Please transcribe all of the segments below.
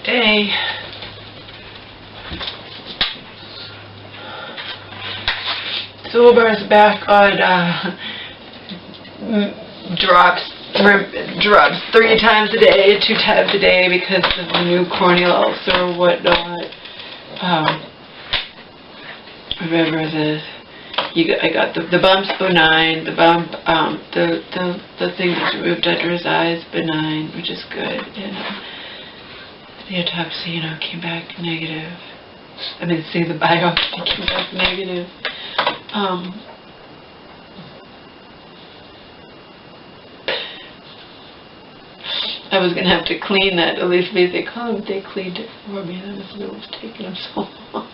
day. Sober's back on drops 3 times a day, 2 times a day because of the new corneal ulcer or whatnot. Remember I got the bump's benign. The bump, the thing that's removed under his eyes benign, which is good. And the autopsy, came back negative. I mean, the biopsy came back negative. I was going to have to clean that. At least they cleaned it for me. That was what was taking them so long.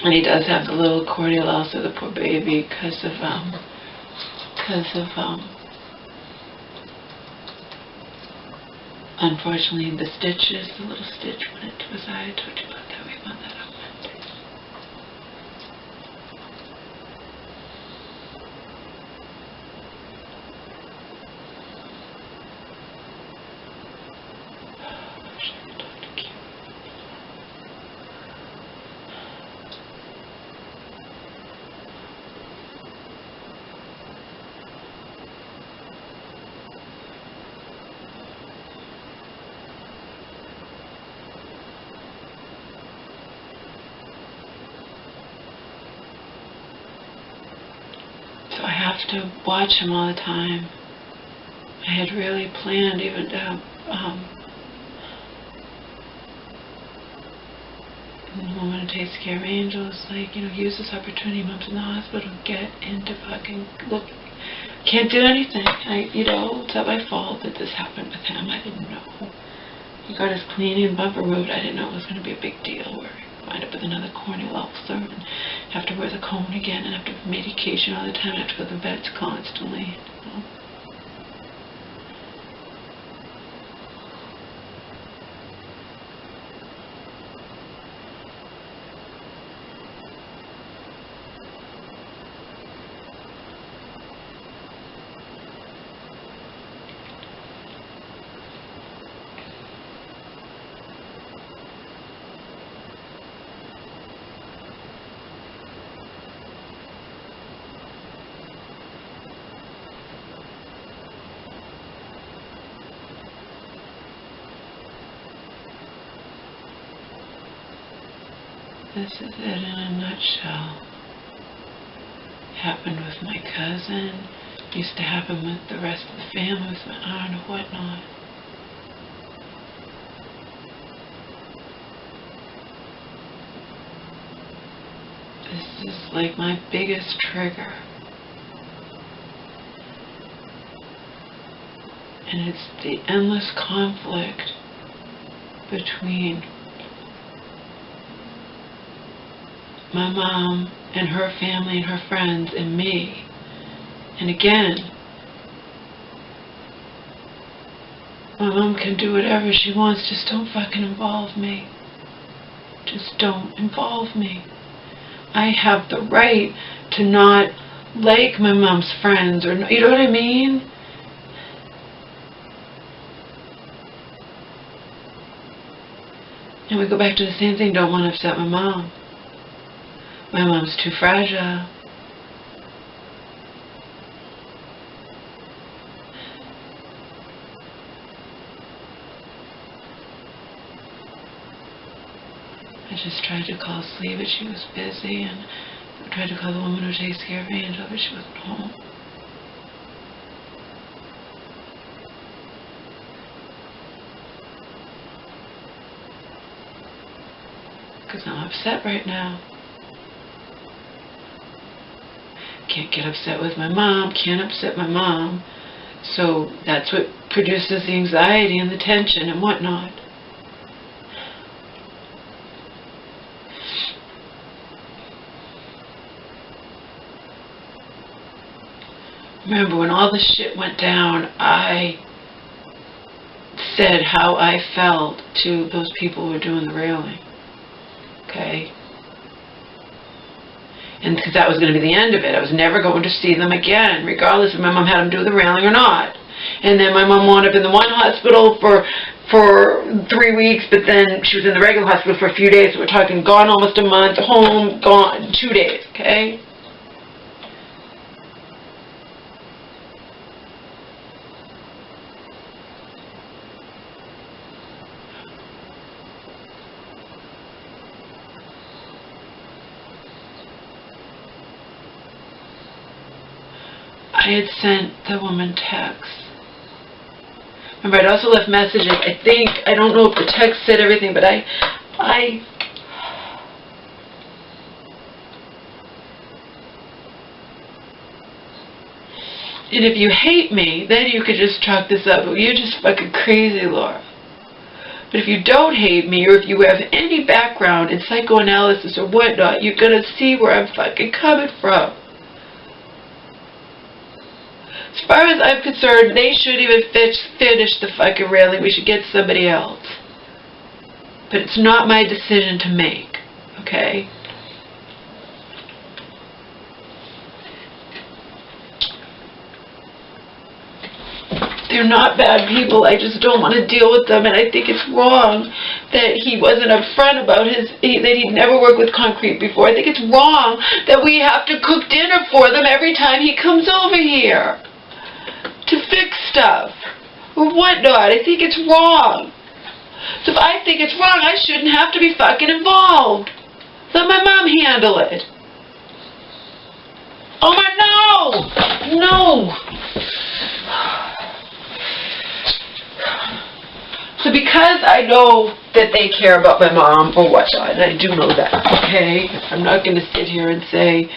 And he does have the little corneal ulcer, the poor baby, because of unfortunately the stitches, the little stitch went into his eye. I told you about that. We found that out Monday. So I have to watch him all the time. I had really planned even to, the woman who takes care of angels, use this opportunity, Mom's in the hospital, get into fucking, look, can't do anything. It's not my fault that this happened with him. I didn't know. He got his cleaning and bump removed. I didn't know it was going to be a big deal where he'd wind up with another corneal ulcer and have to wear the cone again and have to have medication all the time and have to go to the vets constantly. This is it in a nutshell. Happened with my cousin. Used to happen with the rest of the family, with my aunt or whatnot. This is like my biggest trigger. And it's the endless conflict between my mom and her family and her friends and me. And again, my mom can do whatever she wants, just don't fucking involve me. Just don't involve me. I have the right to not like my mom's friends, or you know what I mean? And we go back to the same thing, don't want to upset my mom. My mom's too fragile. I just tried to call Slee, but she was busy, and I tried to call the woman who takes care of Angel, but she wasn't home. Because I'm upset right now. Can't get upset with my mom, can't upset my mom. So that's what produces the anxiety and the tension and whatnot. Remember, when all this shit went down, I said how I felt to those people who were doing the railing. Okay? And because that was going to be the end of it. I was never going to see them again, regardless if my mom had them do the railing or not. And then my mom wound up in the one hospital for 3 weeks, but then she was in the regular hospital for a few days. So we're talking gone almost a month, home, gone 2 days, okay? I had sent the woman texts. Remember, I'd also left messages. I don't know if the text said everything, but and if you hate me, then you could just chalk this up. You're just fucking crazy, Laura. But if you don't hate me, or if you have any background in psychoanalysis or whatnot, you're gonna see where I'm fucking coming from. As far as I'm concerned, they shouldn't even finish the fucking railing. We should get somebody else. But it's not my decision to make, okay? They're not bad people. I just don't want to deal with them, and I think it's wrong that he wasn't upfront about that he'd never worked with concrete before. I think it's wrong that we have to cook dinner for them every time he comes over here to fix stuff or whatnot. I think it's wrong. So if I think it's wrong, I shouldn't have to be fucking involved. Let my mom handle it. Oh my, no! No! So because I know that they care about my mom or whatnot, and I do know that, okay? I'm not going to sit here and say,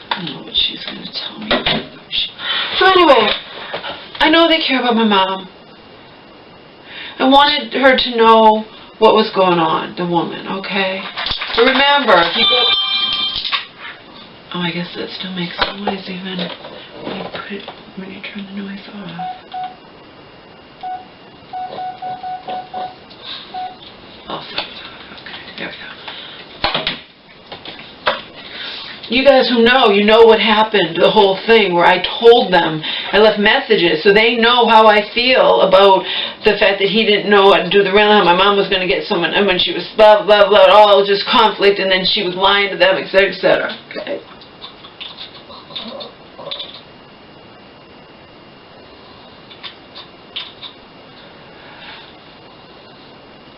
I don't know what she's going to tell me. So anyway, I know they care about my mom. I wanted her to know what was going on, the woman, okay? But remember, people... Oh, I guess that still makes noise even when you turn the noise off. Also, okay, there we go. You guys who know, you know what happened, the whole thing, where I told them, I left messages, so they know how I feel about the fact that he didn't know what to do the railing, how my mom was going to get someone, and when she was blah, blah, blah, all just conflict, and then she was lying to them, etc., etc. Okay.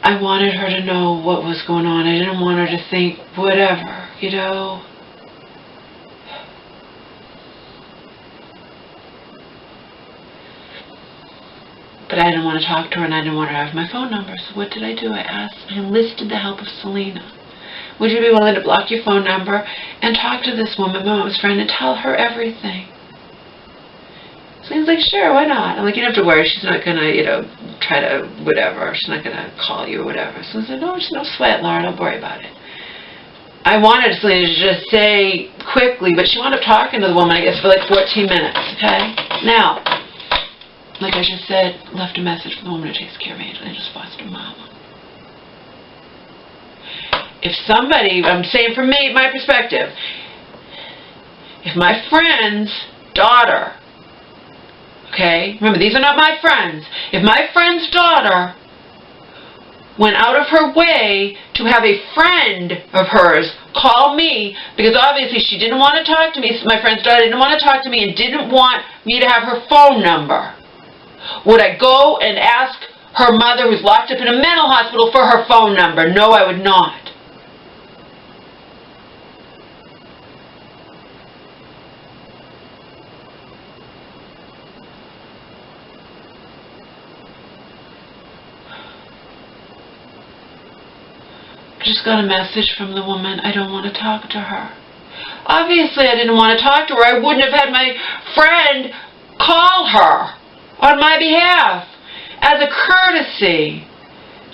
I wanted her to know what was going on. I didn't want her to think whatever, you know. But I didn't want to talk to her, and I didn't want her to have my phone number. So what did I do? I enlisted the help of Selena. Would you be willing to block your phone number and talk to this woman, my mom's friend, and tell her everything? Selena's like, sure, why not? I'm like, you don't have to worry. She's not going to, you know, try to whatever. She's not going to call you or whatever. So I said, no, just no sweat, Laura. Don't worry about it. I wanted Selena to just say quickly, but she wound up talking to the woman, I guess, for like 14 minutes, okay? Now, like I just said, left a message for the woman who takes care of Angel, Angel's foster mama. If somebody, I'm saying from me, my perspective, if my friend's daughter, okay, remember these are not my friends, if my friend's daughter went out of her way to have a friend of hers call me, because obviously she didn't want to talk to me, my friend's daughter didn't want to talk to me and didn't want me to have her phone number, would I go and ask her mother, who's locked up in a mental hospital, for her phone number? No, I would not. I just got a message from the woman. I don't want to talk to her. Obviously, I didn't want to talk to her. I wouldn't have had my friend call her on my behalf as a courtesy.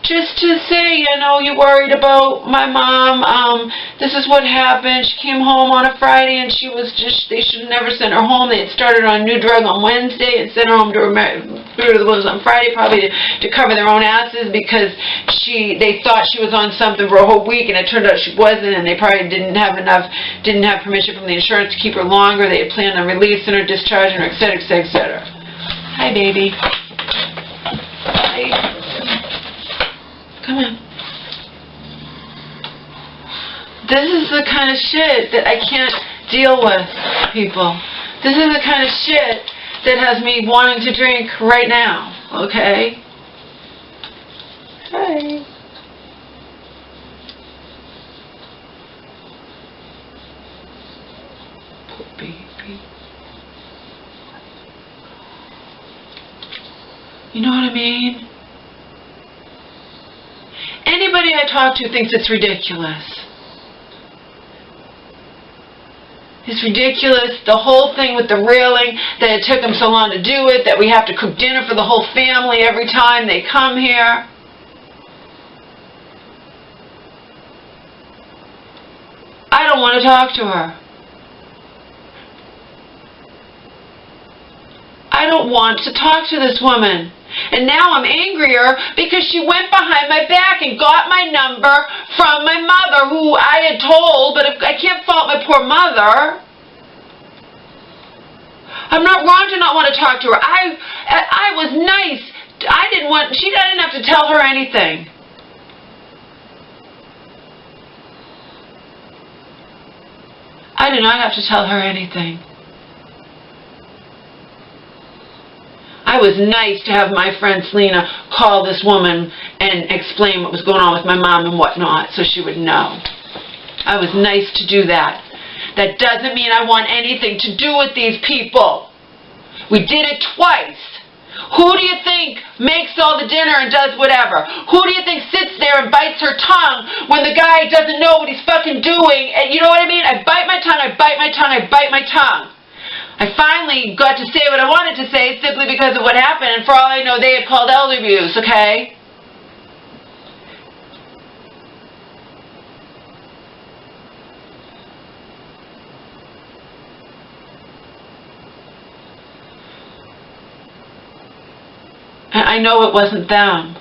Just to say, you know, you're worried about my mom, this is what happened. She came home on a Friday and she was just, they should have never sent her home. They had started on a new drug on Wednesday and sent her home to on Friday probably to cover their own asses because they thought she was on something for a whole week and it turned out she wasn't, and they probably didn't have permission from the insurance to keep her longer. They had planned on releasing her, discharging her, etc., etc., etc. Hi, baby. Hi. Come on. This is the kind of shit that I can't deal with, people. This is the kind of shit that has me wanting to drink right now, okay? Hi. Poor baby. You know what I mean? Anybody I talk to thinks it's ridiculous. It's ridiculous, the whole thing with the railing, that it took them so long to do it, that we have to cook dinner for the whole family every time they come here. I don't want to talk to her. I don't want to talk to this woman. And now I'm angrier because she went behind my back and got my number from my mother, who I had told, but I can't fault my poor mother. I'm not wrong to not want to talk to her. I was nice. She didn't have to tell her anything. I did not have to tell her anything. I was nice to have my friend Selena call this woman and explain what was going on with my mom and whatnot so she would know. I was nice to do that. That doesn't mean I want anything to do with these people. We did it twice. Who do you think makes all the dinner and does whatever? Who do you think sits there and bites her tongue when the guy doesn't know what he's fucking doing? And you know what I mean? I bite my tongue, I bite my tongue, I bite my tongue. I finally got to say what I wanted to say simply because of what happened, and for all I know, they had called elder abuse, okay? I know it wasn't them.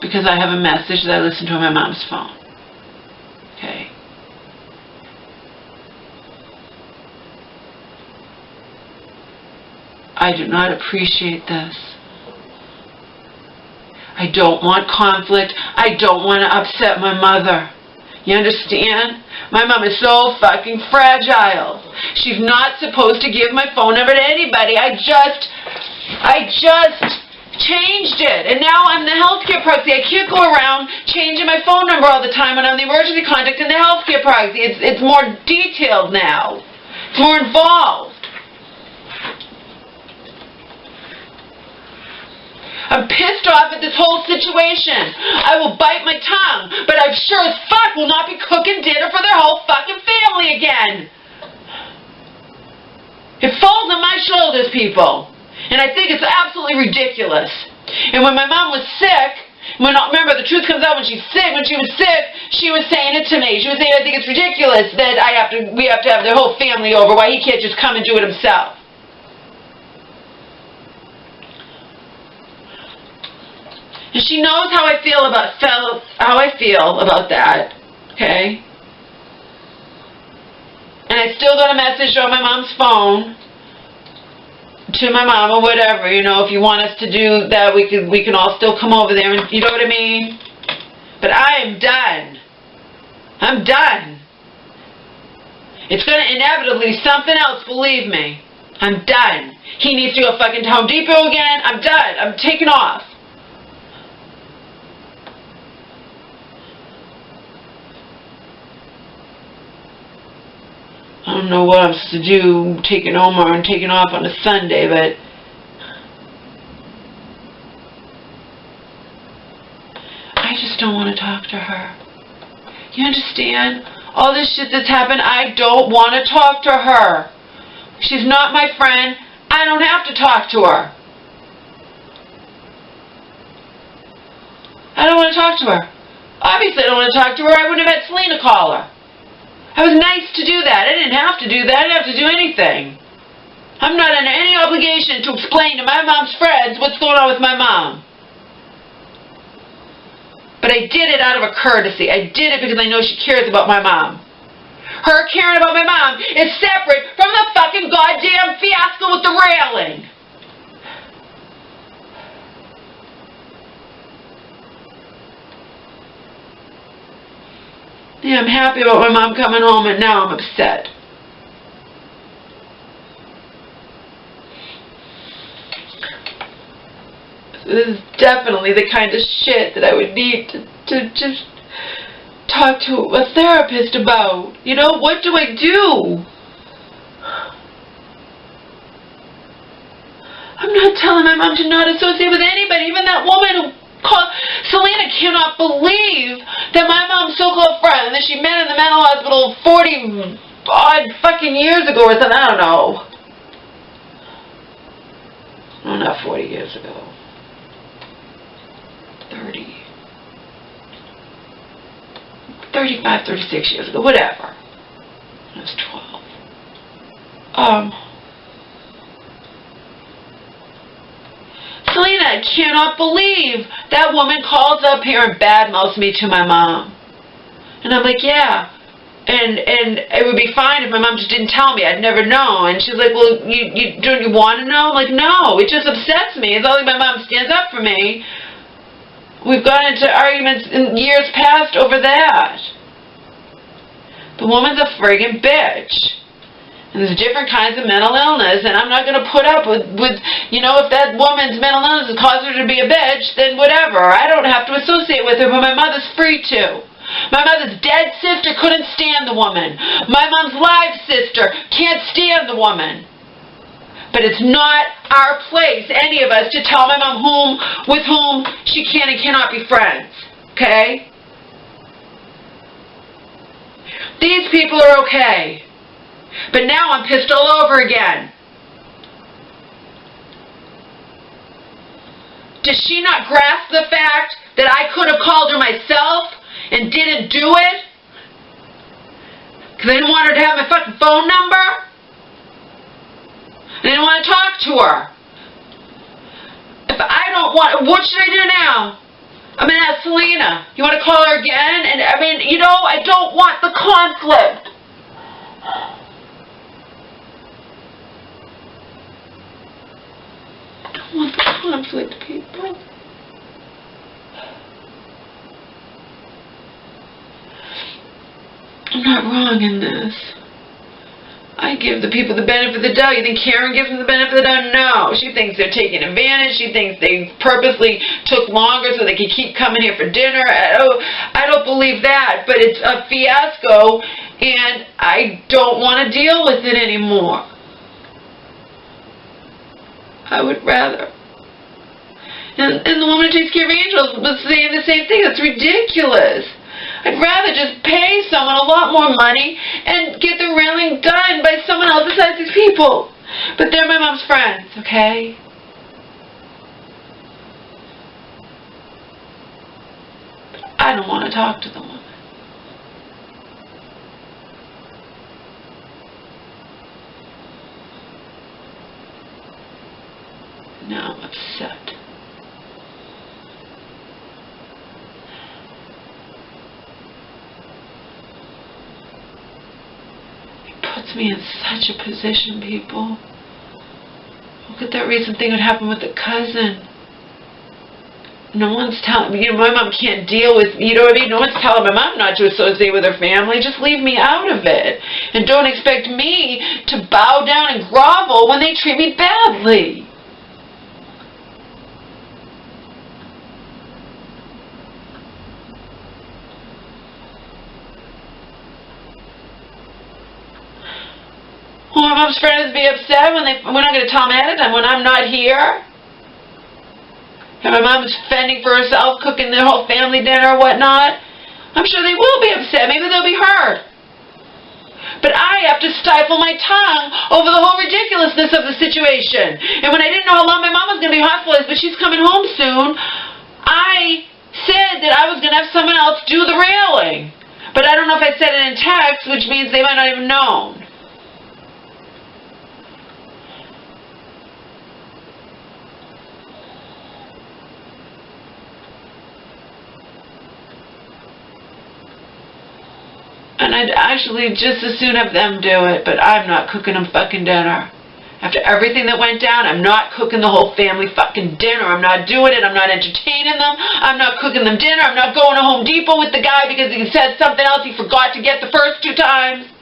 Because I have a message that I listened to on my mom's phone. Okay. I do not appreciate this. I don't want conflict. I don't want to upset my mother. You understand? My mom is so fucking fragile. She's not supposed to give my phone number to anybody. I just changed it. And now I'm the healthcare proxy. I can't go around changing my phone number all the time when I'm the emergency contact and the healthcare proxy. It's more detailed now. It's more involved. I'm pissed off at this whole situation. I will bite my tongue, but I sure as fuck will not be cooking dinner for their whole fucking family again. It falls on my shoulders, people. And I think it's absolutely ridiculous. And when my mom was sick, remember, the truth comes out when she's sick. When she was sick, she was saying it to me. She was saying, I think it's ridiculous that we have to have their whole family over. Why he can't just come and do it himself. And she knows how I feel about that, okay? And I still got a message on my mom's phone to my mom or whatever, you know, if you want us to do that, we can all still come over there, and you know what I mean? But I am done. I'm done. It's going to inevitably something else, believe me. I'm done. He needs to go fucking Home Depot again. I'm done. I'm taking off. I don't know what I'm supposed to do, taking Omar and taking off on a Sunday, but I just don't want to talk to her. You understand? All this shit that's happened, I don't want to talk to her. She's not my friend. I don't have to talk to her. I don't want to talk to her. Obviously I don't want to talk to her. I wouldn't have had Selena call her. I was nice to do that. I didn't have to do that. I didn't have to do anything. I'm not under any obligation to explain to my mom's friends what's going on with my mom. But I did it out of a courtesy. I did it because I know she cares about my mom. Her caring about my mom is separate from the fucking goddamn fiasco with the railing. Yeah, I'm happy about my mom coming home, and now I'm upset. This is definitely the kind of shit that I would need to just talk to a therapist about. You know, what do I do? I'm not telling my mom to not associate with anybody, even that woman who called. Selena cannot believe that my mom's so-called friend that she met in the mental hospital 40-odd fucking years ago or something. I don't know. No, not 40 years ago. 35, 36 years ago, whatever. I was 12. Selena, I cannot believe that woman calls up here and badmouths me to my mom. And I'm like, yeah. And it would be fine if my mom just didn't tell me. I'd never know. And she's like, well, don't you want to know? I'm like, no, it just upsets me. It's not like my mom stands up for me. We've gone into arguments in years past over that. The woman's a friggin' bitch. And there's different kinds of mental illness, and I'm not going to put up with, you know, if that woman's mental illness has caused her to be a bitch, then whatever. I don't have to associate with her, but my mother's free to. My mother's dead sister couldn't stand the woman. My mom's live sister can't stand the woman. But it's not our place, any of us, to tell my mom with whom she can and cannot be friends. Okay? These people are okay. But now I'm pissed all over again. Does she not grasp the fact that I could have called her myself and didn't do it? Because I didn't want her to have my fucking phone number? I didn't want to talk to her. If I don't want, what should I do now? I'm going to ask Selena. You want to call her again? And I mean, you know, I don't want the conflict. I don't want the conflict, people. I'm not wrong in this. I give the people the benefit of the doubt. You think Karen gives them the benefit of the doubt? No. She thinks they're taking advantage. She thinks they purposely took longer so they could keep coming here for dinner. I don't believe that, but it's a fiasco, and I don't want to deal with it anymore. I would rather. And the woman who takes care of Angels was saying the same thing. It's ridiculous. I'd rather just pay someone a lot more money and get the railing done by someone else besides these people. But they're my mom's friends, okay? But I don't want to talk to the woman. Now I'm upset. Puts me in such a position, people. Look at that recent thing that happened with the cousin. No one's telling me, you know, my mom can't deal with, you know what I mean? No one's telling my mom not to associate with her family. Just leave me out of it. And don't expect me to bow down and grovel when they treat me badly. Well, my mom's friends be upset when we're not going to tell them ahead of time when I'm not here. And my mom is fending for herself, cooking their whole family dinner or whatnot. I'm sure they will be upset. Maybe they'll be hurt. But I have to stifle my tongue over the whole ridiculousness of the situation. And when I didn't know how long my mom was going to be hospitalized, but she's coming home soon, I said that I was going to have someone else do the railing. But I don't know if I said it in text, which means they might not have known. And I'd actually just as soon have them do it, but I'm not cooking them fucking dinner. After everything that went down, I'm not cooking the whole family fucking dinner. I'm not doing it. I'm not entertaining them. I'm not cooking them dinner. I'm not going to Home Depot with the guy because he said something else he forgot to get the first 2 times.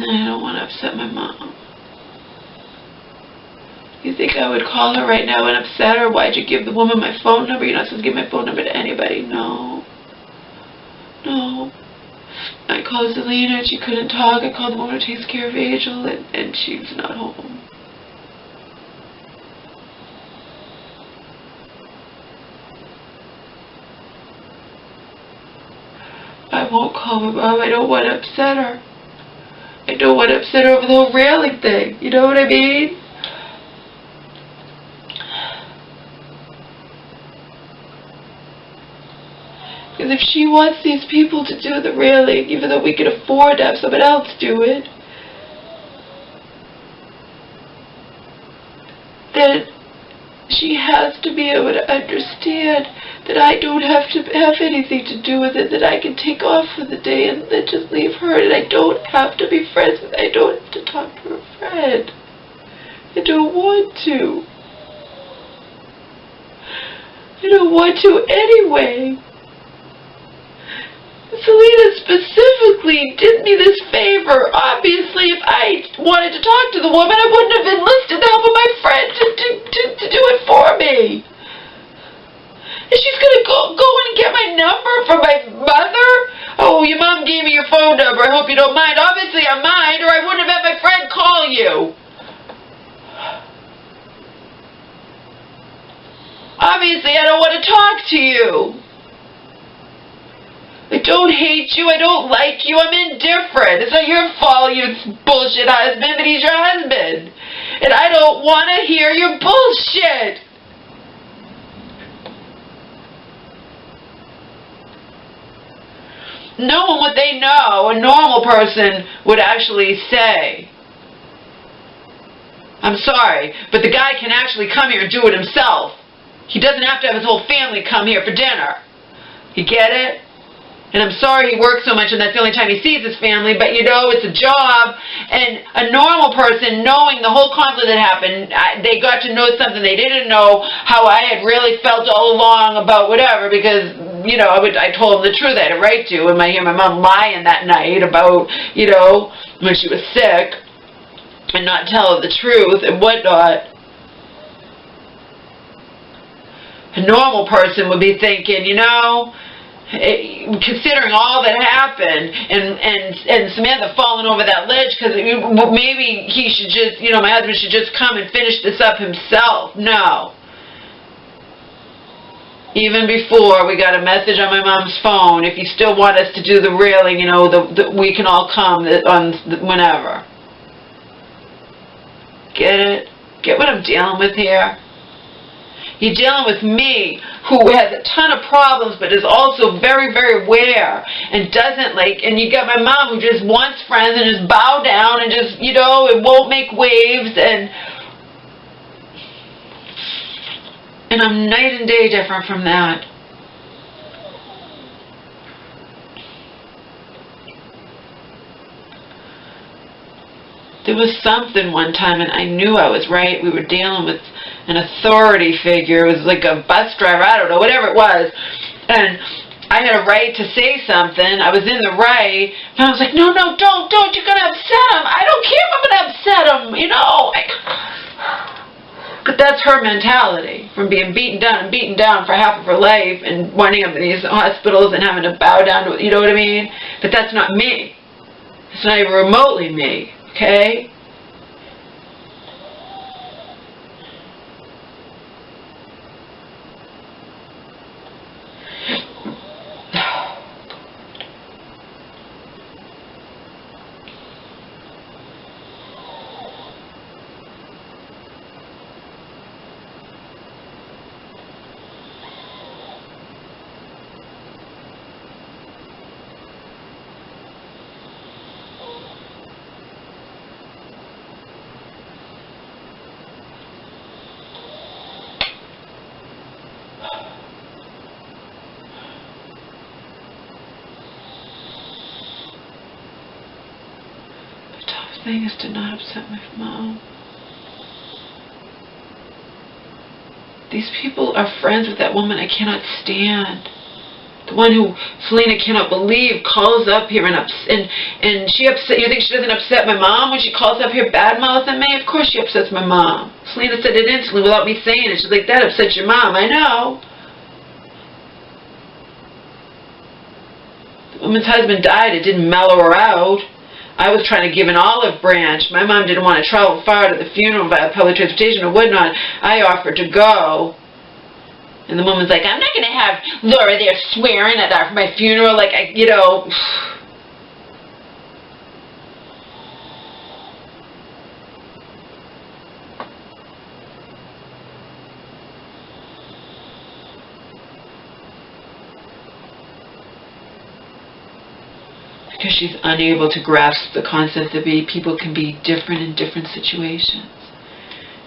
And I don't want to upset my mom. You think I would call her right now and upset her? Why'd you give the woman my phone number? You're not supposed to give my phone number to anybody. No. No. I called Selena and she couldn't talk. I called the woman who takes care of Angel and she's not home. I won't call my mom. I don't want to upset her. I don't want to upset her over the whole railing thing. You know what I mean? Because if she wants these people to do the railing, even though we can afford to have someone else do it, then she has to be able to understand that I don't have to have anything to do with it, that I can take off for the day and then just leave her, and I don't have to be friends with her. I don't have to talk to her friend. I don't want to. I don't want to anyway. Selena specifically did me this favor. Obviously, if I wanted to talk to the woman, I wouldn't have enlisted the help of my friend to do it for me. And she's going to go in and get my number from my mother? Oh, your mom gave me your phone number. I hope you don't mind. Obviously, I mind, or I wouldn't have had my friend call you. Obviously, I don't want to talk to you. I don't hate you. I don't like you. I'm indifferent. It's not your fault, you bullshit husband, but he's your husband. And I don't want to hear your bullshit. Knowing what they know, a normal person would actually say, I'm sorry, but the guy can actually come here and do it himself. He doesn't have to have his whole family come here for dinner. You get it? And I'm sorry he works so much and that's the only time he sees his family, but you know, it's a job. And a normal person, knowing the whole conflict that happened, they got to know something they didn't know, how I had really felt all along about whatever, because, you know, I told them the truth. I had a right to. And I hear my mom lying that night about, you know, when she was sick, and not tell her the truth and whatnot. A normal person would be thinking, you know, considering all that happened, and Samantha falling over that ledge, because maybe he should just, you know, my husband should just come and finish this up himself. No. Even before we got a message on my mom's phone, if you still want us to do the railing, you know, we can all come on whenever. Get it? Get what I'm dealing with here? You're dealing with me, who has a ton of problems, but is also very, very aware, and doesn't like, and you got my mom who just wants friends and just bow down and just, you know, it won't make waves, and I'm night and day different from that. There was something one time, and I knew I was right. We were dealing with an authority figure. It was like a bus driver, I don't know, whatever it was. And I had a right to say something. I was in the right. And I was like, no, don't. You're going to upset him. I don't care if I'm going to upset him, you know. But that's her mentality, from being beaten down for half of her life and winding up in these hospitals and having to bow down to, you know what I mean? But that's not me. It's not even remotely me, okay? Thing is to not upset my mom. These people are friends with that woman I cannot stand. The one who Selena cannot believe calls up here and she upset. You think she doesn't upset my mom when she calls up here bad-mouthing me? Of course she upsets my mom. Selena said it instantly without me saying it. She's like, that upsets your mom. I know. The woman's husband died. It didn't mellow her out. I was trying to give an olive branch. My mom didn't want to travel far to the funeral via public transportation or whatnot. I offered to go. And the woman's like, I'm not going to have Laura there swearing at my funeral. Like, you know. Because she's unable to grasp the concept that people can be different in different situations.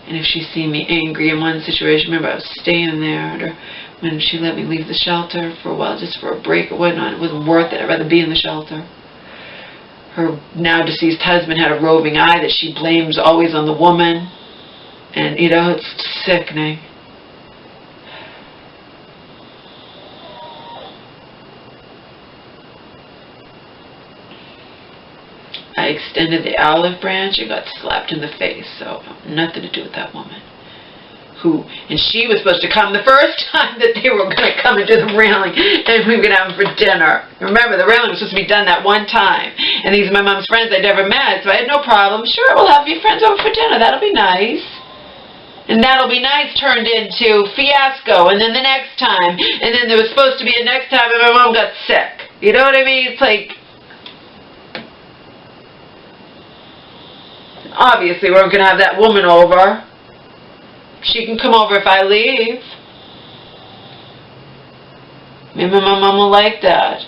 And if she's seen me angry in one situation, remember I was staying there, or when she let me leave the shelter for a while, just for a break or whatnot, it wasn't worth it. I'd rather be in the shelter. Her now deceased husband had a roving eye that she blames always on the woman. And, you know, it's sickening. I extended the olive branch and got slapped in the face, so nothing to do with that woman. And she was supposed to come the first time that they were going to come and do the railing, and we were going to have them for dinner. Remember, the railing was supposed to be done that one time, and these are my mom's friends I'd never met, so I had no problem. Sure, we'll have your friends over for dinner. That'll be nice. And that'll be nice turned into fiasco, and then the next time, and then there was supposed to be a next time, and my mom got sick. You know what I mean? It's like, obviously, we're going to have that woman over. She can come over if I leave. Maybe my mom will like that.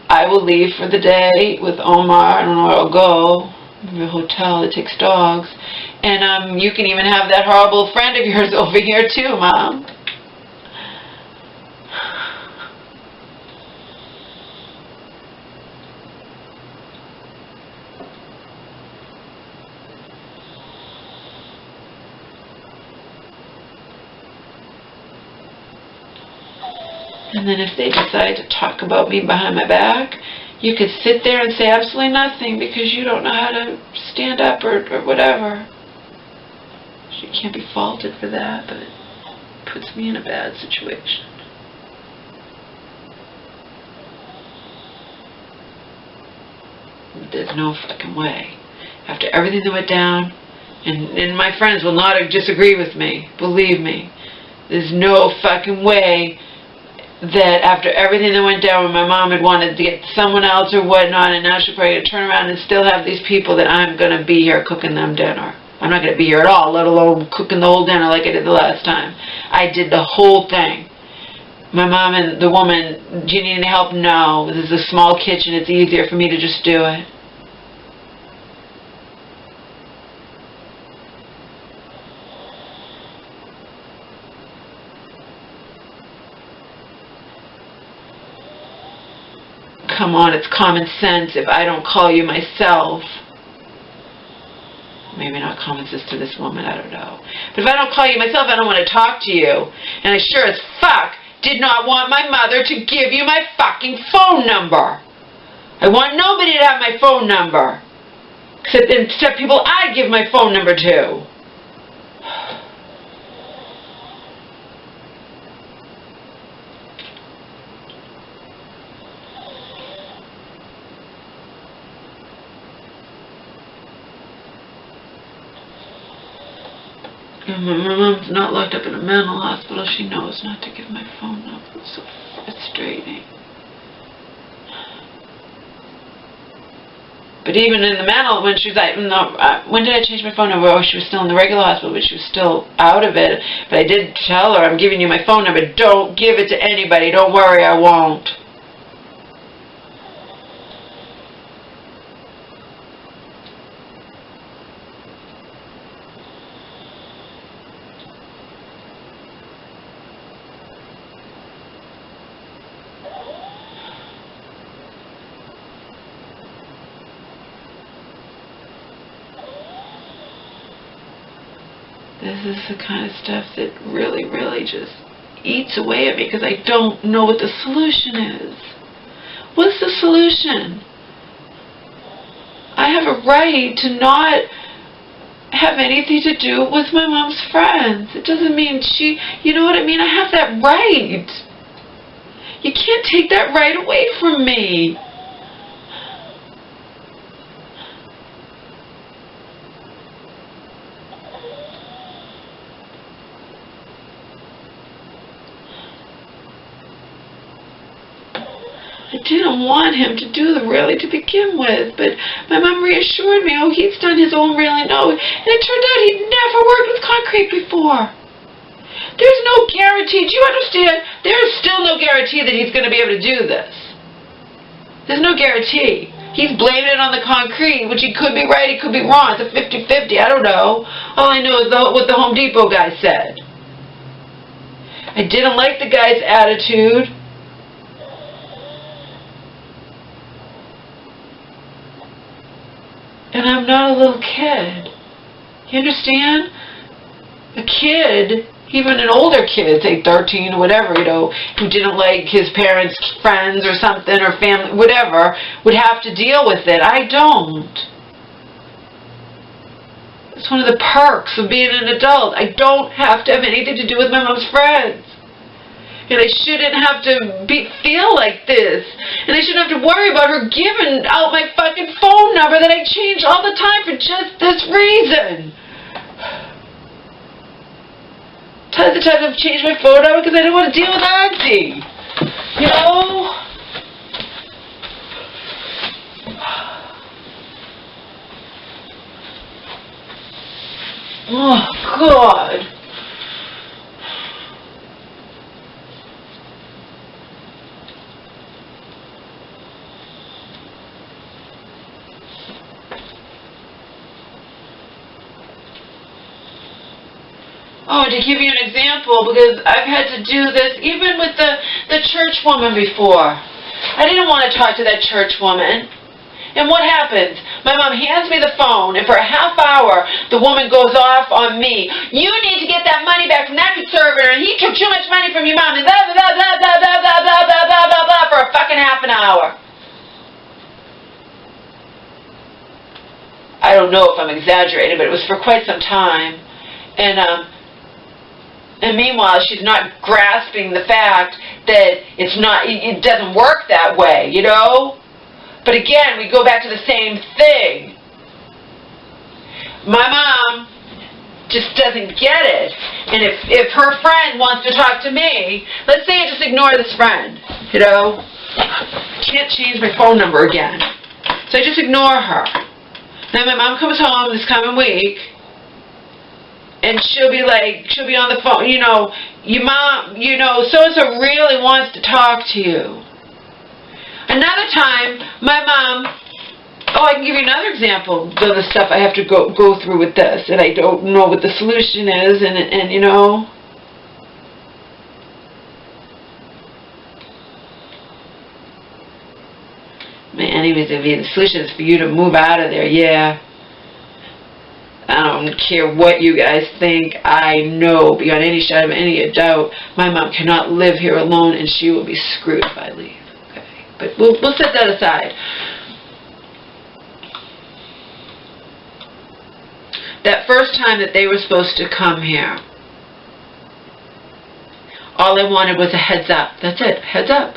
I will leave for the day with Omar. I don't know where I'll go. Maybe a hotel that takes dogs. And you can even have that horrible friend of yours over here too, Mom. And then if they decide to talk about me behind my back, you could sit there and say absolutely nothing because you don't know how to stand up or whatever. She can't be faulted for that, but it puts me in a bad situation. There's no fucking way. After everything that went down, and my friends will not disagree with me, believe me, there's no fucking way that after everything that went down when my mom had wanted to get someone else or whatnot, and now she'll probably turn around and still have these people, that I'm going to be here cooking them dinner. I'm not going to be here at all, let alone cooking the whole dinner like I did the last time. I did the whole thing. My mom and the woman, do you need any help? No. This is a small kitchen. It's easier for me to just do it. Come on, it's common sense if I don't call you myself. Maybe not common sense to this woman, I don't know. But if I don't call you myself, I don't want to talk to you. And I sure as fuck did not want my mother to give you my fucking phone number. I want nobody to have my phone number. Except people I give my phone number to. And when my mom's not locked up in a mental hospital, she knows not to give my phone number. It's so frustrating. But even in the mental, when she was like, no, when did I change my phone number? Oh, she was still in the regular hospital, but she was still out of it. But I did tell her, I'm giving you my phone number. Don't give it to anybody. Don't worry, I won't. This is the kind of stuff that really, really just eats away at me because I don't know what the solution is. What's the solution? I have a right to not have anything to do with my mom's friends. It doesn't mean she, you know what I mean? I have that right. You can't take that right away from me. I didn't want him to do the railing to begin with, but my mom reassured me, oh, he's done his own railing, no. And it turned out he'd never worked with concrete before. There's no guarantee, do you understand? There's still no guarantee that he's going to be able to do this. There's no guarantee. He's blaming it on the concrete, which he could be right, he could be wrong. It's a 50-50, I don't know. All I know is what the Home Depot guy said. I didn't like the guy's attitude. And I'm not a little kid. You understand? A kid, even an older kid, say 13 or whatever, you know, who didn't like his parents' friends or something, or family, whatever, would have to deal with it. I don't. It's one of the perks of being an adult. I don't have to have anything to do with my mom's friends. And I shouldn't have to feel like this. And I shouldn't have to worry about her giving out my fucking phone number that I change all the time for just this reason. Tons of times I've changed my phone number because I didn't want to deal with Auntie. You know? Oh, God. Oh, to give you an example, because I've had to do this even with the church woman before. I didn't want to talk to that church woman. And what happens? My mom hands me the phone, and for a half hour, the woman goes off on me. You need to get that money back from that conservator, and he took too much money from your mom, and blah, blah, blah, blah, blah, blah, blah, blah, blah, blah, blah, blah, for a fucking half an hour. I don't know if I'm exaggerating, but it was for quite some time. And meanwhile, she's not grasping the fact that it doesn't work that way, you know? But again, we go back to the same thing. My mom just doesn't get it. And if her friend wants to talk to me, let's say I just ignore this friend, you know? Can't change my phone number again. So I just ignore her. Then my mom comes home this coming week, and she'll be on the phone, you know, your mom, you know, so-and-so really wants to talk to you. Another time, my mom, oh, I can give you another example of the stuff I have to go through with this, and I don't know what the solution is, and you know. Man, anyways, the solution is for you to move out of there, yeah. I don't care what you guys think. I know beyond any shadow of any doubt my mom cannot live here alone, and she will be screwed if I leave. Okay, but we'll set that aside. That first time that they were supposed to come here, all I wanted was a heads up. That's it, heads up.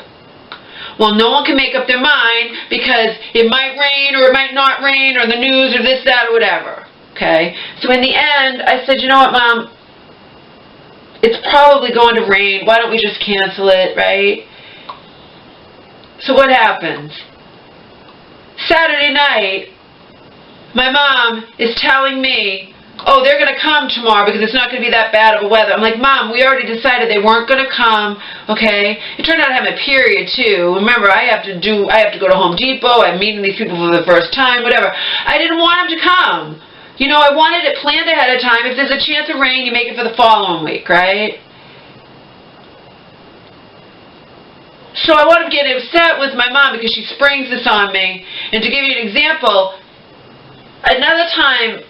Well, no one can make up their mind because it might rain or it might not rain, or the news or this, that, or whatever. Okay, so in the end, I said, you know what, Mom, it's probably going to rain. Why don't we just cancel it, right? So what happens? Saturday night, my mom is telling me, oh, they're going to come tomorrow because it's not going to be that bad of a weather. I'm like, Mom, we already decided they weren't going to come, okay? It turned out I had my period, too. Remember, I have to go to Home Depot. I'm meeting these people for the first time, whatever. I didn't want them to come. You know, I wanted it planned ahead of time. If there's a chance of rain, you make it for the following week, right? So I wound up getting upset with my mom because she springs this on me. And to give you an example, another time,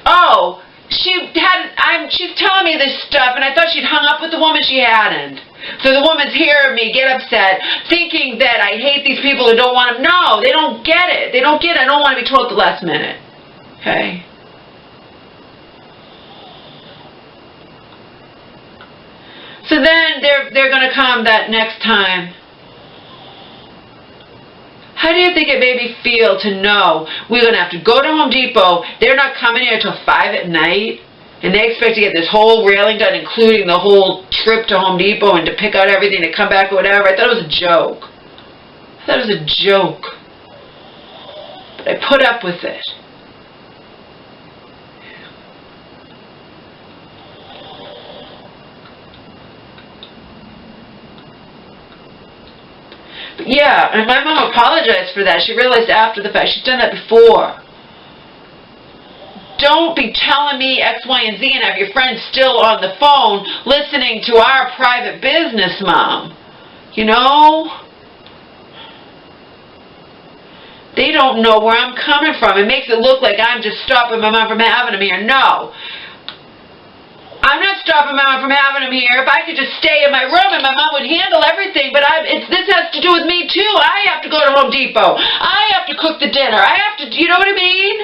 oh, she's telling me this stuff, and I thought she'd hung up with the woman. She hadn't. So the woman's hearing me get upset, thinking that I hate these people who don't want them. No, they don't get it. They don't get it. I don't want to be told at the last minute. Okay? So then they're going to come that next time. How do you think it made me feel to know we're going to have to go to Home Depot, they're not coming here until 5 at night, and they expect to get this whole railing done, including the whole trip to Home Depot and to pick out everything to come back or whatever? I thought it was a joke. I thought it was a joke. But I put up with it. Yeah, and my mom apologized for that. She realized after the fact. She's done that before. Don't be telling me X, Y, and Z and have your friends still on the phone listening to our private business, Mom. You know? They don't know where I'm coming from. It makes it look like I'm just stopping my mom from having them here. No. I'm not stopping my mom from having them here. If I could just stay in my room and my mom would handle everything, but this has to do with me too. I have to go to Home Depot. I have to cook the dinner. I have to, you know what I mean?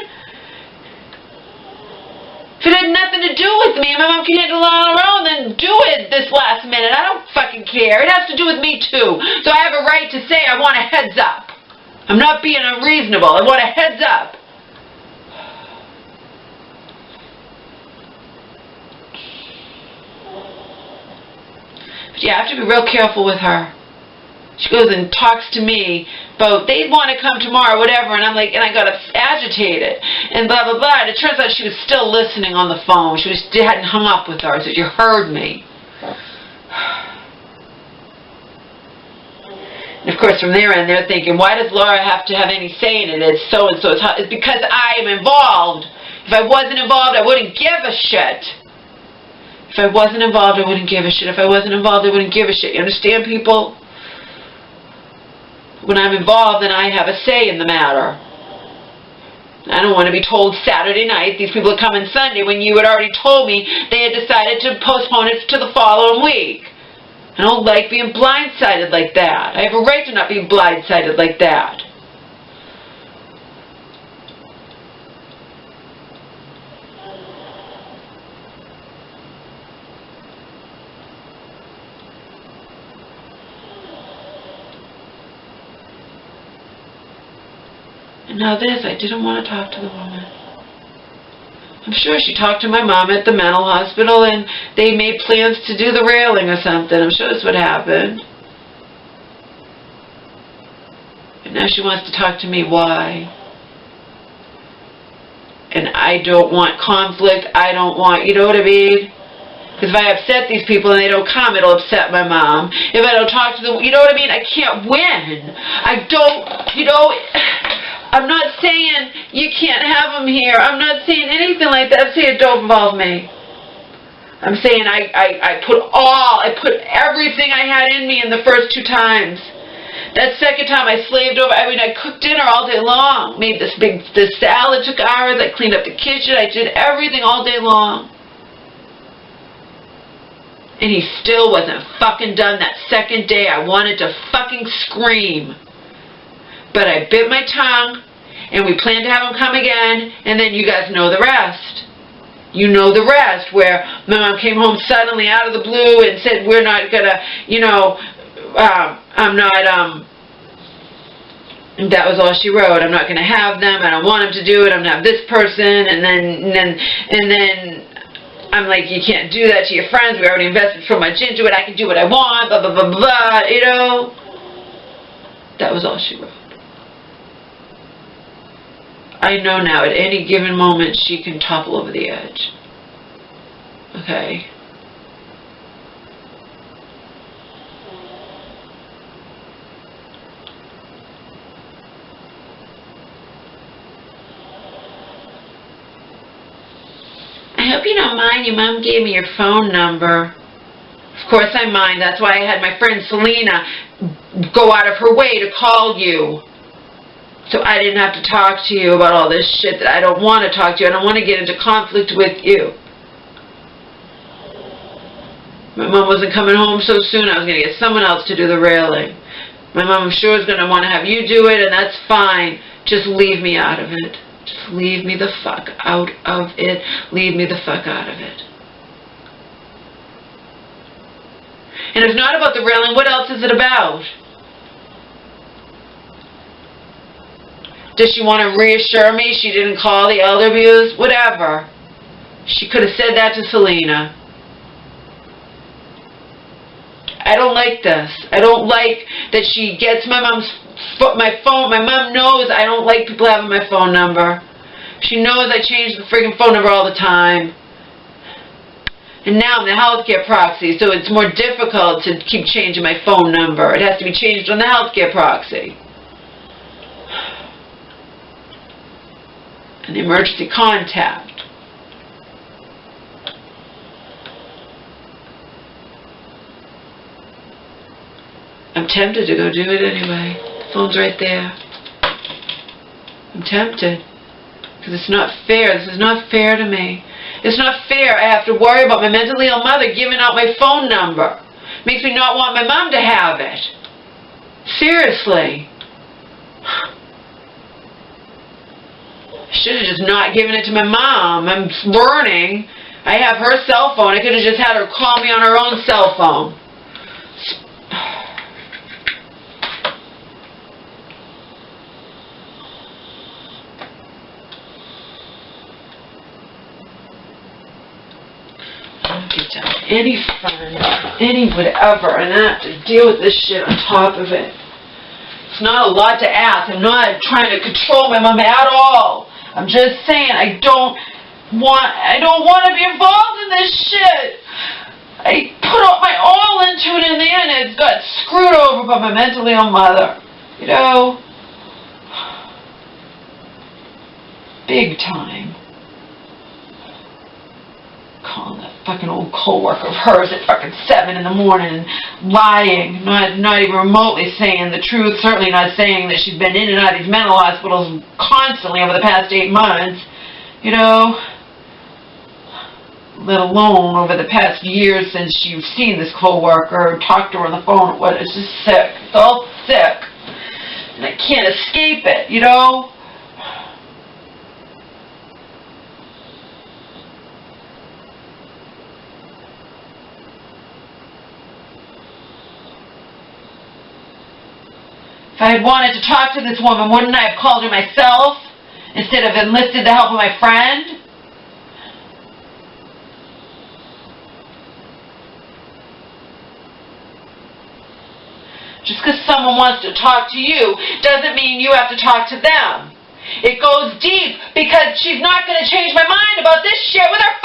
If it had nothing to do with me and my mom can handle it on her own, then do it this last minute. I don't fucking care. It has to do with me too. So I have a right to say I want a heads up. I'm not being unreasonable. I want a heads up. But you have to be real careful with her. She goes and talks to me about, they want to come tomorrow, whatever, and I'm like, and I got agitated, and blah, blah, blah, and it turns out she was still listening on the phone. She hadn't hung up with her, so you heard me. And of course, from their end, they're thinking, why does Laura have to have any say in it? It's so-and-so. It's because I am involved. If I wasn't involved, I wouldn't give a shit. If I wasn't involved, I wouldn't give a shit. If I wasn't involved, I wouldn't give a shit. You understand, people? When I'm involved, then I have a say in the matter. I don't want to be told Saturday night, these people are coming Sunday, when you had already told me they had decided to postpone it to the following week. I don't like being blindsided like that. I have a right to not be blindsided like that. And now this, I didn't want to talk to the woman. I'm sure she talked to my mom at the mental hospital and they made plans to do the railing or something. I'm sure that's what happened. And now she wants to talk to me. Why? And I don't want conflict. I don't want, you know what I mean? Because if I upset these people and they don't come, it'll upset my mom. If I don't talk to them, you know what I mean? I can't win. I don't, you know... I'm not saying you can't have them here. I'm not saying anything like that. I'm saying don't involve me. I'm saying I put everything I had in me in the first 2 times. That second time I slaved over. I mean, I cooked dinner all day long. Made this salad took hours. I cleaned up the kitchen. I did everything all day long. And he still wasn't fucking done that second day. I wanted to fucking scream. But I bit my tongue, and we planned to have him come again, and then you guys know the rest. You know the rest, where my mom came home suddenly out of the blue and said, we're not gonna, you know, that was all she wrote. I'm not gonna have them, I don't want him to do it, I'm gonna have this person, and then I'm like, you can't do that to your friends. We already invested so much into it. I can do what I want, blah, blah, blah, blah, you know. That was all she wrote. I know now, at any given moment, she can topple over the edge. Okay? I hope you don't mind. Your mom gave me your phone number. Of course I mind. That's why I had my friend Selena go out of her way to call you. So I didn't have to talk to you about all this shit that I don't want to talk to you. I don't want to get into conflict with you. My mom wasn't coming home so soon. I was going to get someone else to do the railing. My mom, I'm sure, is going to want to have you do it, and that's fine. Just leave me out of it. Just leave me the fuck out of it. Leave me the fuck out of it. And if not about the railing, what else is it about? Does she want to reassure me she didn't call the elder abuse? Whatever. She could have said that to Selena. I don't like this. I don't like that she gets my phone. My mom knows I don't like people having my phone number. She knows I change the friggin' phone number all the time. And now I'm the healthcare proxy, so it's more difficult to keep changing my phone number. It has to be changed on the healthcare proxy. An emergency contact. I'm tempted to go do it anyway. The phone's right there. I'm tempted. Because it's not fair. This is not fair to me. It's not fair. I have to worry about my mentally ill mother giving out my phone number. Makes me not want my mom to have it. Seriously. I should have just not given it to my mom. I'm learning. I have her cell phone. I could have just had her call me on her own cell phone. Any friend, any whatever, and I have to deal with this shit on top of it. It's not a lot to ask. I'm not trying to control my mom at all. I'm just saying I don't want to be involved in this shit. I put up my all into it in the end, and it got screwed over by my mentally ill mother. You know? Big time. Calling that fucking old co-worker of hers at fucking 7 in the morning and lying, not even remotely saying the truth, certainly not saying that she's been in and out of these mental hospitals constantly over the past 8 months, you know, let alone over the past year since you've seen this co-worker, talked to her on the phone, it's just sick. It's all sick. And I can't escape it, you know? If I had wanted to talk to this woman, wouldn't I have called her myself instead of enlisted the help of my friend? Just because someone wants to talk to you doesn't mean you have to talk to them. It goes deep because she's not going to change my mind about this shit with her